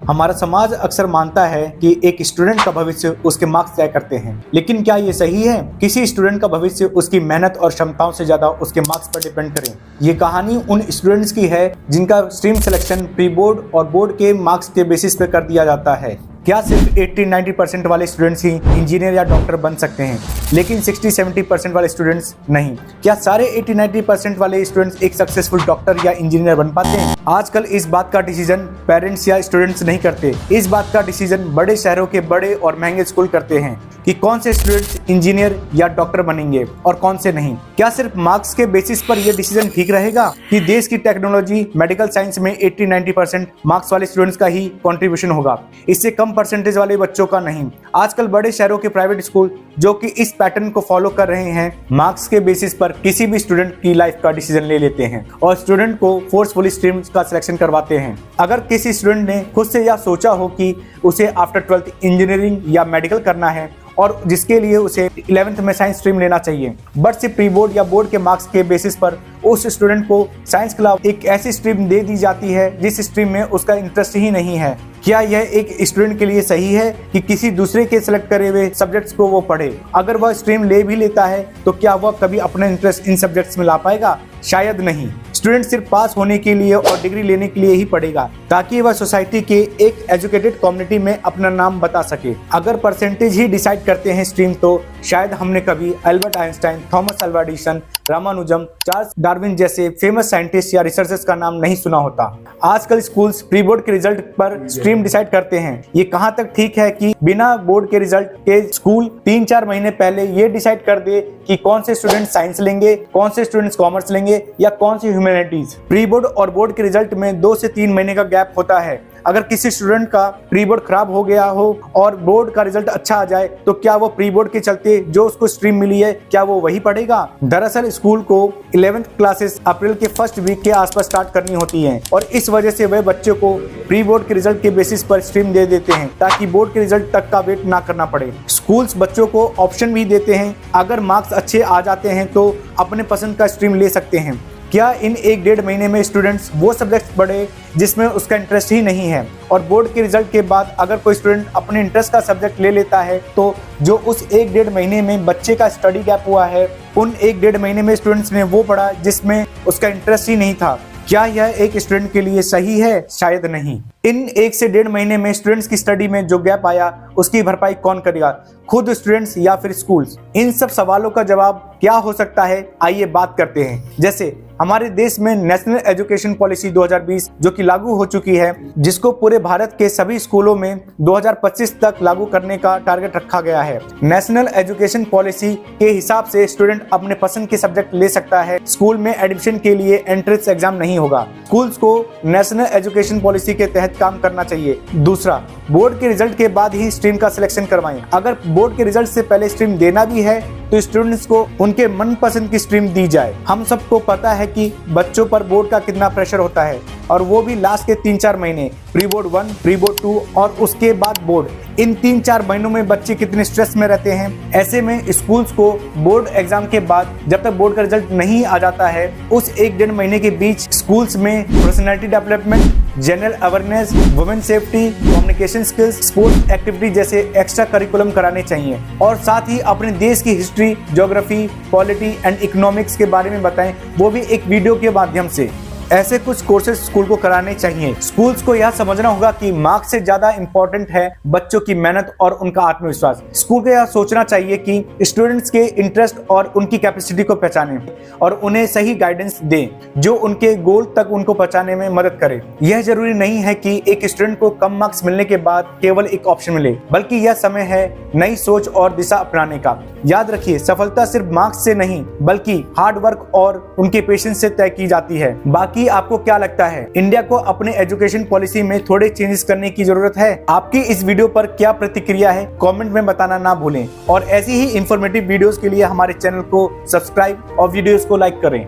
हमारा समाज अक्सर मानता है कि एक स्टूडेंट का भविष्य उसके मार्क्स तय करते हैं, लेकिन क्या ये सही है? किसी स्टूडेंट का भविष्य उसकी मेहनत और क्षमताओं से ज्यादा उसके मार्क्स पर डिपेंड करें। ये कहानी उन स्टूडेंट्स की है जिनका स्ट्रीम सिलेक्शन प्री बोर्ड और बोर्ड के मार्क्स के बेसिस पर कर दिया जाता है। क्या सिर्फ 80-90% वाले स्टूडेंट्स ही इंजीनियर या डॉक्टर बन सकते हैं, लेकिन 60-70% वाले स्टूडेंट्स नहीं? क्या सारे 80-90% वाले स्टूडेंट्स एक सक्सेसफुल डॉक्टर या इंजीनियर बन पाते हैं? आजकल इस बात का डिसीजन पेरेंट्स या स्टूडेंट्स नहीं करते। इस बात का डिसीजन बड़े शहरों के बड़े और महंगे स्कूल करते हैं कि कौन से स्टूडेंट्स इंजीनियर या डॉक्टर बनेंगे और कौन से नहीं। क्या सिर्फ मार्क्स के बेसिस पर यह डिसीजन ठीक रहेगा कि देश की टेक्नोलॉजी मेडिकल साइंस में 80-90% मार्क्स वाले स्टूडेंट्स का ही कंट्रीब्यूशन होगा, इससे कम परसेंटेज वाले बच्चों का नहीं? आजकल बड़े शहरों के प्राइवेट स्कूल जो कि इस पैटर्न को फॉलो कर रहे हैं, मार्क्स के बेसिस पर किसी भी स्टूडेंट की लाइफ का डिसीजन ले लेते हैं और स्टूडेंट को फोर्सफुली स्ट्रीम का सिलेक्शन करवाते हैं। अगर किसी स्टूडेंट ने खुद से यह सोचा हो कि उसे आफ्टर 12th इंजीनियरिंग या मेडिकल करना है और जिसके लिए उसे 11th में साइंस स्ट्रीम लेना चाहिए, बट सिर्फ प्री बोर्ड या बोर्ड के मार्क्स के बेसिस पर उस स्टूडेंट को साइंस के अलावा एक ऐसी स्ट्रीम दे दी जाती है जिस स्ट्रीम में उसका इंटरेस्ट ही नहीं है। क्या यह एक स्टूडेंट के लिए सही है कि किसी दूसरे के सिलेक्ट करे हुए सब्जेक्ट्स को वो पढ़े? अगर वह स्ट्रीम ले भी लेता है तो क्या वह कभी अपना इंटरेस्ट इन सब्जेक्ट्स में ला पाएगा? शायद नहीं। स्टूडेंट सिर्फ पास होने के लिए और डिग्री लेने के लिए ही पढ़ेगा ताकि वह सोसाइटी के एक एजुकेटेड कम्युनिटी में अपना नाम बता सके। अगर परसेंटेज ही डिसाइड करते हैं स्ट्रीम, तो शायद हमने कभी Albert Einstein, Thomas Alva Edison, Ramanujan, Charles Darwin जैसे फेमस साइंटिस्ट या रिसर्चर्स का नाम नहीं सुना होता। आजकल स्कूल्स प्री बोर्ड के रिजल्ट पर स्ट्रीम डिसाइड करते हैं। ये कहाँ तक ठीक है कि बिना बोर्ड के रिजल्ट के स्कूल 3-4 महीने पहले ये डिसाइड कर दे कि कौन से स्टूडेंट साइंस लेंगे, कौन से स्टूडेंट्स कॉमर्स लेंगे या कौन सी ह्यूमैनिटीज? प्री बोर्ड और बोर्ड के रिजल्ट में 2 से 3 महीने का गैप होता है। अगर किसी स्टूडेंट का प्री बोर्ड खराब हो गया हो और बोर्ड का रिजल्ट अच्छा आ जाए, तो क्या वो प्री बोर्ड के चलते जो उसको स्ट्रीम मिली है, क्या वो वही पढ़ेगा? दरअसल स्कूल को 11th क्लासेस अप्रैल के फर्स्ट वीक के आसपास स्टार्ट करनी होती है और इस वजह से वे बच्चों को प्री बोर्ड के रिजल्ट के बेसिस पर स्ट्रीम दे देते हैं ताकि बोर्ड के रिजल्ट तक का वेट ना करना पड़े। स्कूल्स बच्चों को ऑप्शन भी देते हैं, अगर मार्क्स अच्छे आ जाते हैं तो अपने पसंद का स्ट्रीम ले सकते हैं। क्या इन 1-1.5 महीने में स्टूडेंट्स वो सब्जेक्ट्स पढ़े जिसमें उसका इंटरेस्ट ही नहीं है? और बोर्ड के रिजल्ट के बाद अगर कोई स्टूडेंट अपने इंटरेस्ट का सब्जेक्ट ले लेता है, तो जो उस 1-1.5 महीने में बच्चे का स्टडी गैप हुआ है, उन 1-1.5 महीने में स्टूडेंट्स ने वो पढ़ा जिसमें उसका इंटरेस्ट ही नहीं था। क्या यह एक स्टूडेंट के लिए सही है? शायद नहीं। इन 1 से 1.5 महीने में स्टूडेंट्स की स्टडी में जो गैप आया, उसकी भरपाई कौन करेगा? खुद स्टूडेंट्स या फिर स्कूल्स? इन सब सवालों का जवाब क्या हो सकता है, आइए बात करते हैं। जैसे हमारे देश में नेशनल एजुकेशन पॉलिसी 2020 जो कि लागू हो चुकी है, जिसको पूरे भारत के सभी स्कूलों में 2025 तक लागू करने का टारगेट रखा गया है। नेशनल एजुकेशन पॉलिसी के हिसाब से स्टूडेंट अपने पसंद के सब्जेक्ट ले सकता है। स्कूल में एडमिशन के लिए एंट्रेंस एग्जाम नहीं होगा। स्कूल्स को नेशनल एजुकेशन पॉलिसी के तहत काम करना चाहिए। दूसरा, बोर्ड के रिजल्ट के बाद ही स्ट्रीम का सिलेक्शन करवाएं। अगर बोर्ड के रिजल्ट से पहले स्ट्रीम देना भी है तो स्टूडेंट्स को उनके मनपसंद की स्ट्रीम दी जाए। हम सबको पता है कि बच्चों पर बोर्ड का कितना प्रेशर होता है, और वो भी लास्ट के 3-4 महीने, प्री बोर्ड 1, प्री बोर्ड 2 और उसके बाद बोर्ड। इन 3-4 महीनों में बच्चे कितने स्ट्रेस में रहते हैं। ऐसे में स्कूल्स को बोर्ड एग्जाम के बाद जब तक बोर्ड का रिजल्ट नहीं आ जाता है, उस 1-1.5 महीने के बीच स्कूल्स में personality development, general awareness, women safety, communication skills, sports activity जैसे एक्स्ट्रा करिकुलम कराने चाहिए। और साथ ही अपने देश की history, geography, polity and economics के बारे में बताएं, वो भी एक वीडियो के माध्यम से। ऐसे कुछ कोर्सेज स्कूल को कराने चाहिए। स्कूल्स को यह समझना होगा कि मार्क्स से ज्यादा इंपॉर्टेंट है बच्चों की मेहनत और उनका आत्मविश्वास। स्कूल को यह सोचना चाहिए कि स्टूडेंट्स के इंटरेस्ट और उनकी कैपेसिटी को पहचानें और उन्हें सही गाइडेंस दें जो उनके गोल तक उनको पहुंचाने में मदद करे। यह जरूरी नहीं है कि एक स्टूडेंट को कम मार्क्स मिलने के बाद केवल एक ऑप्शन मिले, बल्कि यह समय है नई सोच और दिशा अपनाने का। याद रखिए, सफलता सिर्फ मार्क्स से नहीं बल्कि हार्ड वर्क और उनके पेशेंस से तय की जाती है। बाकी आपको क्या लगता है, इंडिया को अपने एजुकेशन पॉलिसी में थोड़े चेंजेस करने की जरूरत है? आपकी इस वीडियो पर क्या प्रतिक्रिया है, कमेंट में बताना ना भूलें। और ऐसी ही इंफॉर्मेटिव वीडियोस के लिए हमारे चैनल को सब्सक्राइब और वीडियोस को लाइक करें।